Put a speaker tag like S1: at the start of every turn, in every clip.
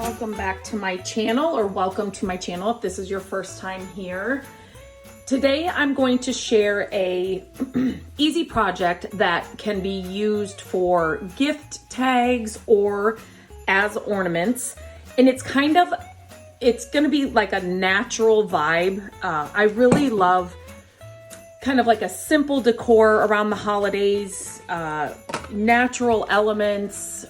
S1: Welcome back to my channel, or welcome to my channel if this is your first time here. Today I'm going to share a easy project that can be used for gift tags or as ornaments, and it's going to be like a natural vibe. I really love kind of like a simple decor around the holidays, natural elements,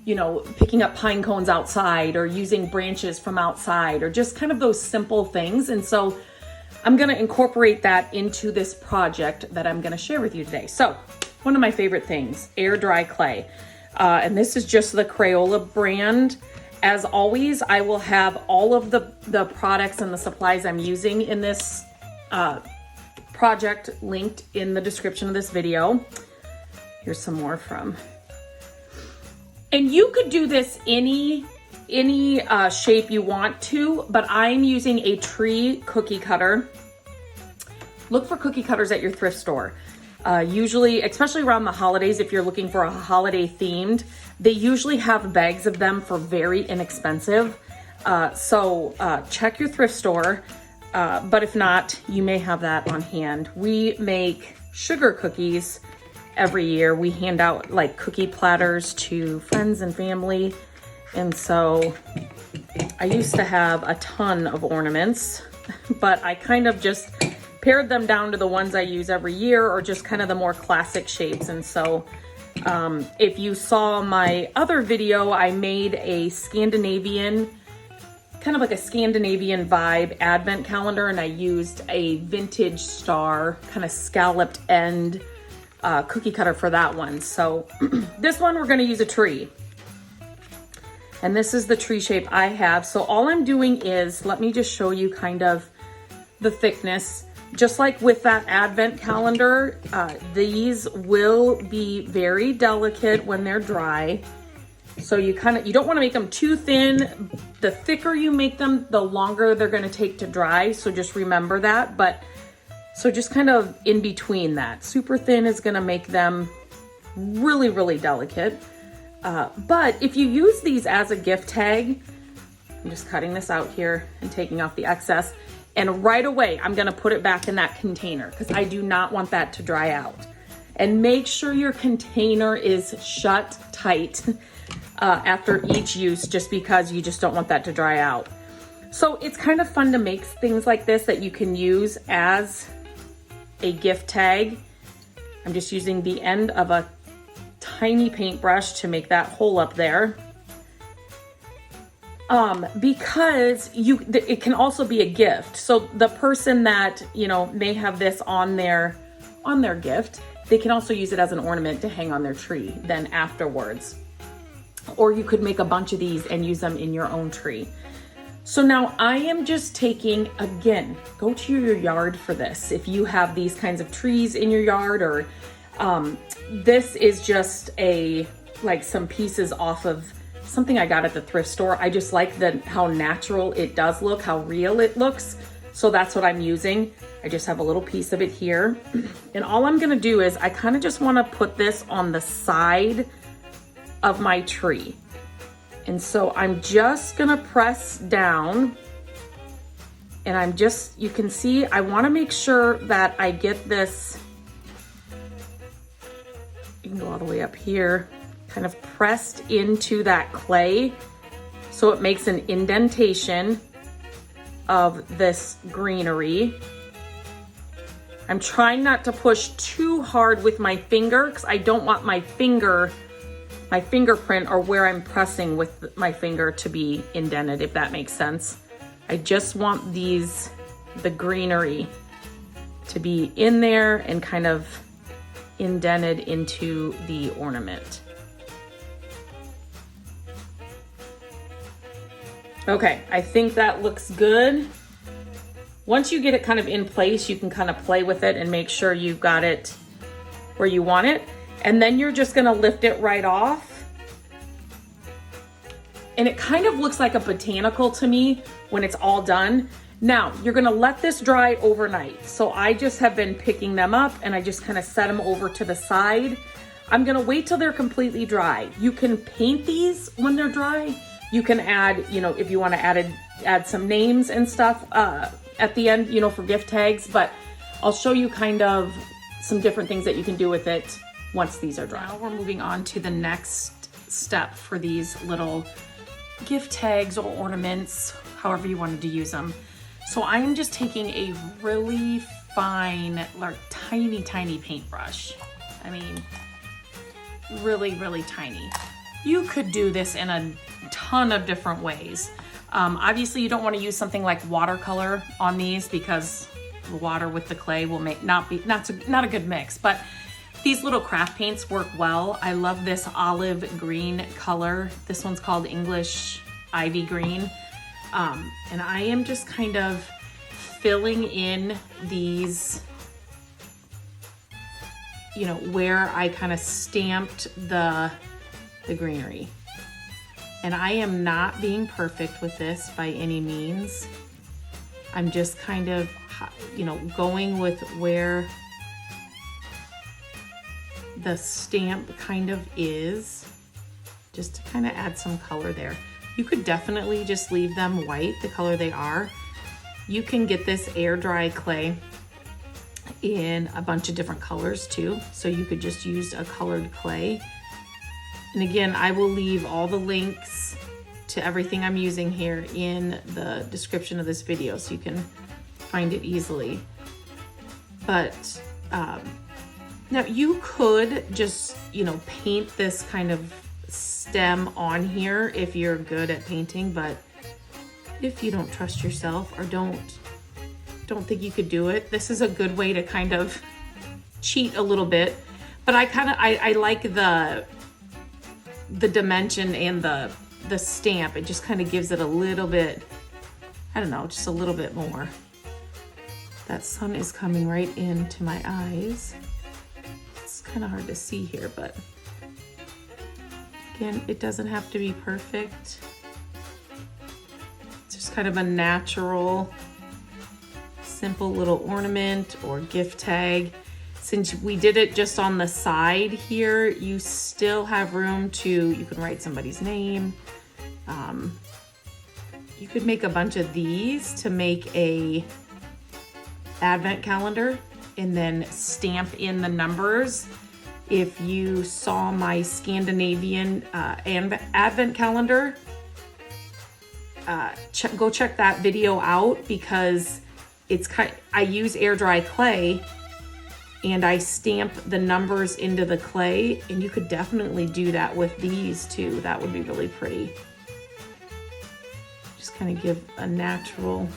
S1: you know, picking up pine cones outside or using branches from outside or just kind of those simple things. And so I'm going to incorporate that into this project that I'm going to share with you today. So one of my favorite things, air dry clay. And this is just the Crayola brand. As always, I will have all of the products and the supplies I'm using in this project linked in the description of this video. Here's some more from. And you could do this any shape you want to, but I'm using a tree cookie cutter. Look for cookie cutters at your thrift store. Usually, especially around the holidays, if you're looking for a holiday themed, they usually have bags of them for very inexpensive. So check your thrift store, but if not, you may have that on hand. We make sugar cookies every year. We hand out like cookie platters to friends and family. And so I used to have a ton of ornaments, but I kind of just pared them down to the ones I use every year, or just kind of the more classic shapes. And so if you saw my other video, I made a Scandinavian, kind of like a Scandinavian vibe advent calendar, and I used a vintage star, kind of scalloped end cookie cutter for that one. So this one we're going to use a tree, and this is the tree shape I have. So all I'm doing is, let me just show you kind of the thickness. Just like with that advent calendar, these will be very delicate when they're dry. So you don't want to make them too thin. The thicker you make them, the longer they're going to take to dry. So just remember that. But so just kind of in between that. Super thin is going to make them really, really delicate. But if you use these as a gift tag, I'm just cutting this out here and taking off the excess. And right away, I'm going to put it back in that container because I do not want that to dry out. And make sure your container is shut tight after each use, just because you just don't want that to dry out. So it's kind of fun to make things like this that you can use as a gift tag. I'm just using the end of a tiny paintbrush to make that hole up there. Because it can also be a gift. So the person that, you know, may have this on their gift, they can also use it as an ornament to hang on their tree then afterwards. Or you could make a bunch of these and use them in your own tree. So now I am just taking, again, go to your yard for this. If you have these kinds of trees in your yard, or this is just like some pieces off of something I got at the thrift store. I just like how natural it does look, how real it looks. So that's what I'm using. I just have a little piece of it here. And all I'm gonna do is I kind of just wanna put this on the side of my tree. And so I'm just gonna press down, and you can see, I wanna make sure that I get this, you can go all the way up here, kind of pressed into that clay, so it makes an indentation of this greenery. I'm trying not to push too hard with my finger because I don't want my fingerprint, or where I'm pressing with my finger, to be indented, if that makes sense. I just want the greenery to be in there and kind of indented into the ornament. Okay, I think that looks good. Once you get it kind of in place, you can kind of play with it and make sure you've got it where you want it. And then you're just gonna lift it right off. And it kind of looks like a botanical to me when it's all done. Now, you're gonna let this dry overnight. So I just have been picking them up, and I just kind of set them over to the side. I'm gonna wait till they're completely dry. You can paint these when they're dry, You can add, you know, if you want to add some names and stuff at the end, you know, for gift tags, but I'll show you kind of some different things that you can do with it once these are dry. Now we're moving on to the next step for these little gift tags or ornaments, however you wanted to use them. So I'm just taking a really fine, like tiny paintbrush. I mean, really, really tiny. You could do this in a ton of different ways. Obviously you don't want to use something like watercolor on these because the water with the clay will not a good mix, but these little craft paints work well. I love this olive green color. This one's called English Ivy Green. And I am just kind of filling in these, you know, where I kind of stamped the greenery. And I am not being perfect with this by any means. I'm just kind of, you know, going with where the stamp kind of is, just to kind of add some color there. You could definitely just leave them white, the color they are. You can get this air dry clay in a bunch of different colors too. So you could just use a colored clay. And again, I will leave all the links to everything I'm using here in the description of this video so you can find it easily. But now you could just, you know, paint this kind of stem on here if you're good at painting, but if you don't trust yourself or don't think you could do it, this is a good way to kind of cheat a little bit. But I like the dimension and the stamp. It just kind of gives it a little bit, I don't know, just a little bit more. That sun is coming right into my eyes. It's kind of hard to see here, but again, it doesn't have to be perfect. It's just kind of a natural, simple little ornament or gift tag. Since we did it just on the side here, you still have room to, you can write somebody's name. You could make a bunch of these to make a advent calendar and then stamp in the numbers. If you saw my Scandinavian advent calendar, go check that video out because I use air dry clay and I stamp the numbers into the clay, and you could definitely do that with these too. That would be really pretty. Just kind of give a natural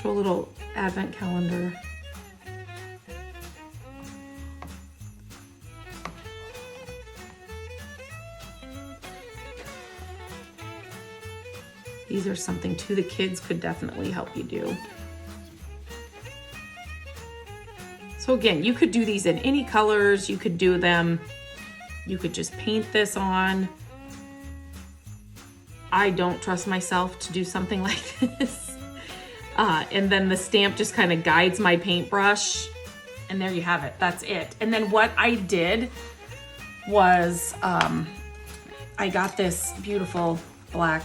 S1: little advent calendar. These are something too the kids could definitely help you do. So again, you could do these in any colors. You could do them, you could just paint this on. I don't trust myself to do something like this. And then the stamp just kind of guides my paintbrush. And there you have it, that's it. And then what I did was, I got this beautiful black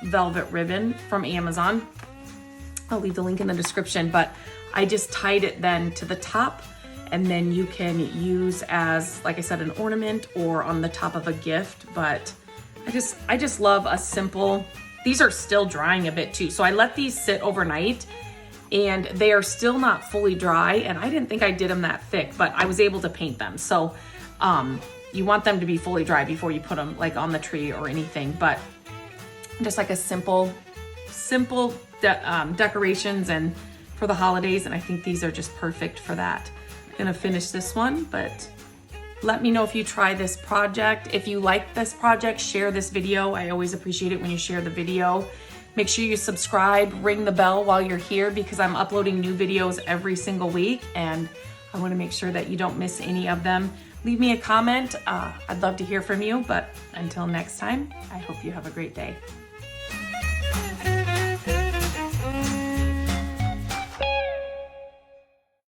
S1: velvet ribbon from Amazon. I'll leave the link in the description, but I just tied it then to the top, and then you can use as, like I said, an ornament or on the top of a gift. But I just love a simple, these are still drying a bit too. So I let these sit overnight and they are still not fully dry, and I didn't think I did them that thick, but I was able to paint them. So you want them to be fully dry before you put them like on the tree or anything, but just like a simple decorations and for the holidays. And I think these are just perfect for that. I'm gonna finish this one, but let me know if you try this project. If you like this project, share this video. I always appreciate it when you share the video. Make sure you subscribe, ring the bell while you're here, because I'm uploading new videos every single week and I wanna make sure that you don't miss any of them. Leave me a comment. I'd love to hear from you, but until next time, I hope you have a great day.